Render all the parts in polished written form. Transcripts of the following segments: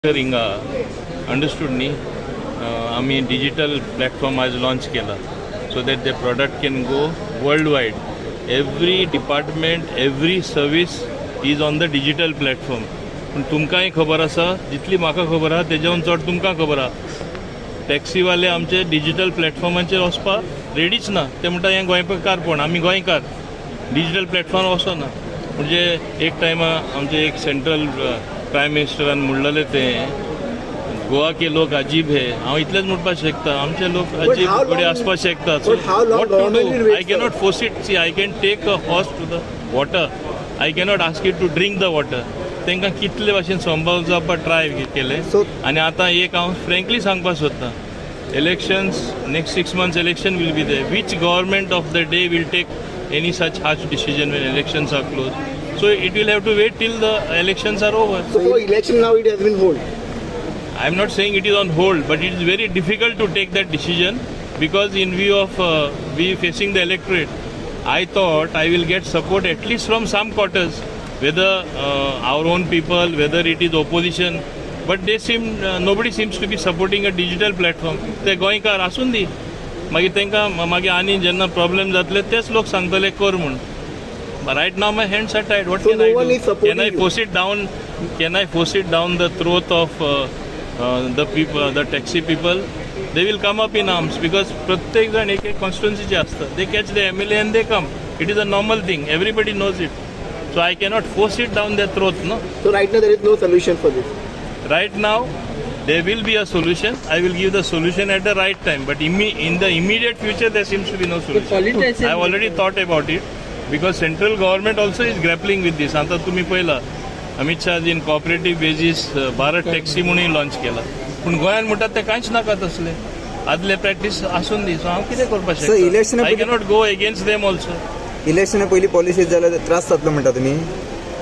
हिंगा अंडरस्टूड न्ही आमी डिजिटल प्लॅटफॉर्म आज लॉन्च केला so that the product can go world wide. Every department every service is on the digital platform. पूण तुमकांय खबर आसा जितली म्हाका खबर आहा तेज्याहून चड तुमकां खबर आहा टॅक्सीवाले आमचे डिजिटल प्लॅटफॉर्माचेर वचपाक रेडीच ना. ते म्हणटा हें गोंयकारपण, आमी गोंयकार डिजिटल प्लॅटफॉर्म वचना. म्हणजे एक टायमा आमचे एक सेंट्रल प्रायम मिनिस्टरान म्हणलेलें तें गोवा के लोक अजीब है. हांव इतलेंच म्हणपाक शकता आमचे लोक अजीब कडेन आसपाक शकता. So what to do? I cannot force it. See I can take a horse to the water. I cannot ask it to drink the water. तांकां कितले भाशेन संभाळ जावपाक ट्राय केले. आनी आतां एक हांव फ्रँकली सांगपाक सोदतां elections next 6 months election will be there. Which government of the day will take any such harsh decision when elections are closed? So it will have to wait till the elections are over. So for election now it has been hold. I am not saying it is on hold, but it is very difficult to take that decision because in view of we facing the electorate, I thought I will get support at least from some quarters, whether our own people, whether it is opposition, but they seem nobody seems to be supporting a digital platform. They goinkar asun di. मागीर तांकां मागीर आनी जेन्ना problem जातले तेच लोक सांगतले कर म्हूण. Right now my hands are टायड. What can I do? Can I force it down? Can I force it down the throat of the people, the taxi people? They will come up in arms because प्रत्येक जण एक एक कॉन्स्टिट्युन्सीचे आसता. They catch the MLA and they come. It is a normal thing. Everybody knows it. So I cannot force it down the throat. No. So right now there is no solution for this. Right now there will be a solution. I will give the solution at the right time, but in the immediate future there seems to be no solution. I have already thought about it because central government also is grappling with this. आता तुम्ही पहिला अमित शहाजीन cooperative basis Bharat taxi म्हणून launch केला. पूण गोंयान म्हणटात ते कांयच नाका तसले. आदले प्रॅक्टीस आसून दी. सो हांव कितें करपाक शकता? I cannot go against them also. इलेक्शना पयलीं पॉलिसीज जाल्यार त्रास जातलो म्हणटा तुमी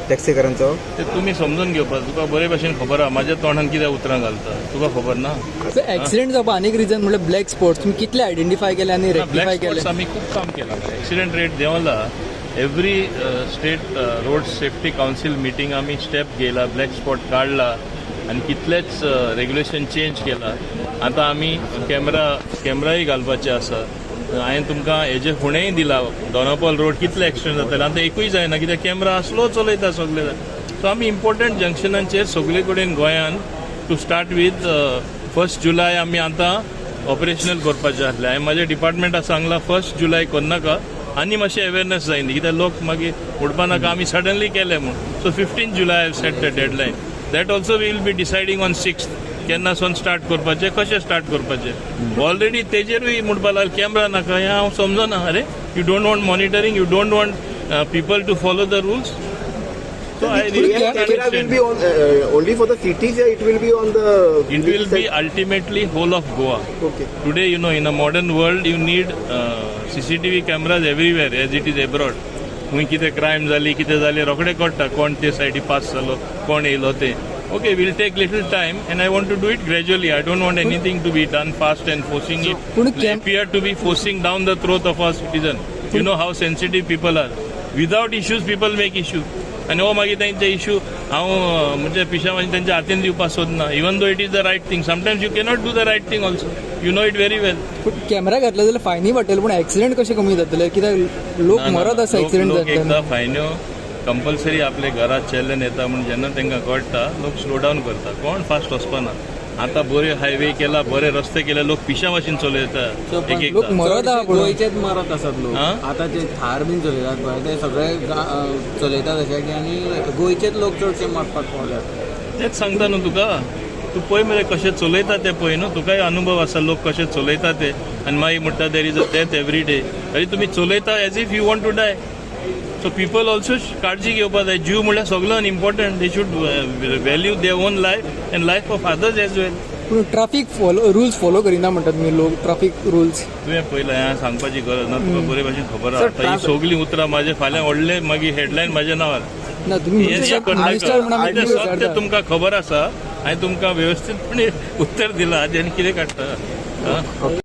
टॅक्सीकारांचो. ते तुमी समजून घेवपाक तुका बरे भशेन खबर आहा म्हाज्या तोंडान कितें उतरां घालता तुका खबर ना. एक्सिडेंट जावपा आनीक रिजन म्हणजे ब्लॅक स्पॉट्स तुमी कितले आयडेंटिफाय केले आनी रेक्टिफाय केले? आमी खूब काम केलां. एक्सिडेंट रेट देंवला. Every state road safety council meeting आमी स्टेप घेयला. ब्लॅक स्पॉट काडला आनी कितलेच रेग्युलेशन चेंज केला. आतां आमी कॅमेराय घालपाचे आसा. हांवें तुमकां हेजे फुडेंय दिला दोनापावल रोड कितले एक्सिडेंट जाताले. आतां एकूय जायना कित्याक कॅमेरा स्लो चलयता सगळे. सो आमी इम्पॉर्टंट जंक्शनांचेर सगळे कडेन गोंयान टू स्टार्ट वीथ 1 जुलय आमी आतां ऑपरेशनल करपाचें आसलें. हांवें म्हाज्या डिपार्टमेंटाक सांगलां 1 जुलय करनाका आनी मातशें अवेरनस जायनी कित्याक लोक मागीर उडपा नाका आमी सडनली केले म्हूण. So 15 July I have set the deadline. That also we will be deciding on 6th केन्ना सोन स्टार्ट करपाचें कशें स्टार्ट करपाचें. ऑलरेडी तेजेरूय म्हणपा लागले कॅमेरा नाका. हें हांव समजना. अरे you don't want monitoring, you don't want people to follow the rules. So camera will be on only for the cities, or it will be on the? It will be ultimately whole of Goa. Okay. Today, you know, in a modern world, you need CCTV cameras everywhere, as it is abroad. खंय कितें crime जाली कितें जालें रोखडें कळटा कोण ते सायडी पास जालो कोण येयलो ते. Okay, we'll take little time and I want to do it gradually. I don't want anything to be done fast and forcing it. They appear to be forcing down the throat of our citizen. You know how sensitive people are. Without issues, people make issue. आनी हो मागीर तेंचे issue हांव म्हणजे पिशा मागीर तेंच्या हातीन दिवपाक सोदना. Even though it is the right thing. Sometimes you cannot do the right thing also. You know it very well. पूण कॅमेरा घातले जाल्यार फायनी पडटले पूण एक्सिडेंट कशे कमी जातले कित्याक लोक मरत आसा एक्सिडेंट जातले. एकदां फायन्यो कंपल्सरी आपले घरात चलन येता म्हण जेन्ना तांकां कळटा लोक स्लो डावन करता. कोण फास्ट वचपाना. आतां बरे हायवे केला बरे रस्ते केले लोक पिशा भाशेन चलयता. लोक मरत आहा गोंयचेच मरत आसात लोक. आतां ते थार बीन चलयतात पळय ते सगळे चलयतात अशें की आनी गोंयचेच लोक चडशे मरपाक पावल्यात. तेच सांगता न्हू तुका. तूं पळय मरे कशें चलयता ते पळय न्हू. तुकाय अनुभव आसा लोक कशें चलयता ते आनी मागीर म्हणटा there is a death every day. तरी तुमी चलयता as if you want to die. So people also काळजी घेवपाक जाय. जीव म्हळ्यार सगळ्यान important. They should value their own life and life of others as well. पूण ट्राफीक रुल्स फॉलो करिना म्हणटात तुमी लोक. ट्राफीक रुल्स तुवें पयलें हें सांगपाची गरज ना. तुका बरे भशेन खबर आसा. ही सगळीं उतरां म्हाजे फाल्यां व्हडले मागीर हेडलायन म्हाज्या नांवार. ना तुमी सत्य तुमकां खबर आसा. हांवें तुमकां वेवस्थीतपणे उत्तर दिलां. हाजें कितें काडटा.